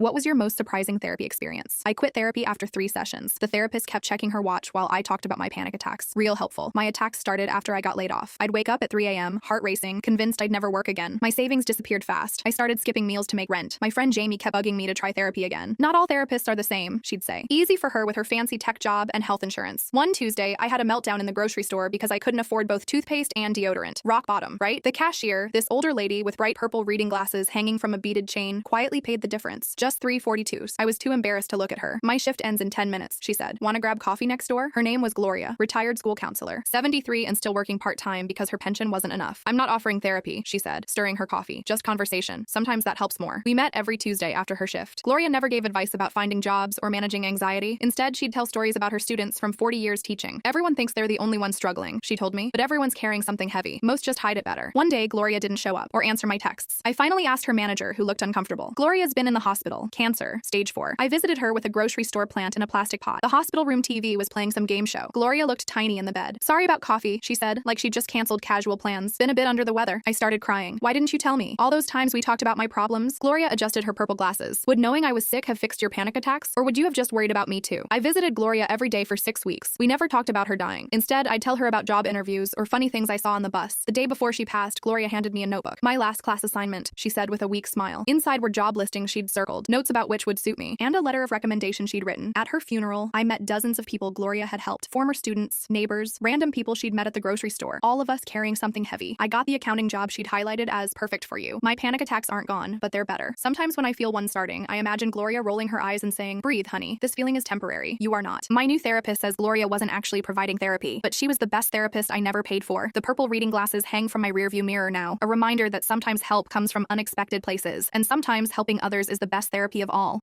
What was your most surprising therapy experience? I quit therapy after 3 sessions. The therapist kept checking her watch while I talked about my panic attacks. Real helpful. My attacks started after I got laid off. I'd wake up at 3 a.m., heart racing, convinced I'd never work again. My savings disappeared fast. I started skipping meals to make rent. My friend Jamie kept bugging me to try therapy again. Not all therapists are the same, she'd say. Easy for her with her fancy tech job and health insurance. One Tuesday, I had a meltdown in the grocery store because I couldn't afford both toothpaste and deodorant. Rock bottom, right? The cashier, this older lady with bright purple reading glasses hanging from a beaded chain, quietly paid the difference. Just $3.42. I was too embarrassed to look at her. My shift ends in 10 minutes, she said. Want to grab coffee next door? Her name was Gloria, retired school counselor, 73 and still working part-time because her pension wasn't enough. I'm not offering therapy, she said, stirring her coffee. Just conversation. Sometimes that helps more. We met every Tuesday after her shift. Gloria never gave advice about finding jobs or managing anxiety. Instead, she'd tell stories about her students from 40 years teaching. Everyone thinks they're the only ones struggling, she told me, but everyone's carrying something heavy. Most just hide it better. One day, Gloria didn't show up or answer my texts. I finally asked her manager, who looked uncomfortable. Gloria's been in the hospital. Cancer. Stage 4. I visited her with a grocery store plant in a plastic pot. The hospital room TV was playing some game show. Gloria looked tiny in the bed. Sorry about coffee, she said, like she'd just canceled casual plans. Been a bit under the weather. I started crying. Why didn't you tell me? All those times we talked about my problems. Gloria adjusted her purple glasses. Would knowing I was sick have fixed your panic attacks? Or would you have just worried about me too? I visited Gloria every day for 6 weeks. We never talked about her dying. Instead, I'd tell her about job interviews or funny things I saw on the bus. The day before she passed, Gloria handed me a notebook. My last class assignment, she said with a weak smile. Inside were job listings she'd circled, notes about which would suit me, and a letter of recommendation she'd written. At her funeral, I met dozens of people Gloria had helped. Former students, neighbors, random people she'd met at the grocery store, all of us carrying something heavy. I got the accounting job she'd highlighted as perfect for you. My panic attacks aren't gone, but they're better. Sometimes when I feel one starting, I imagine Gloria rolling her eyes and saying, "Breathe, honey. This feeling is temporary. You are not." My new therapist says Gloria wasn't actually providing therapy, but she was the best therapist I never paid for. The purple reading glasses hang from my rearview mirror now, a reminder that sometimes help comes from unexpected places, and sometimes helping others is the best therapy of all.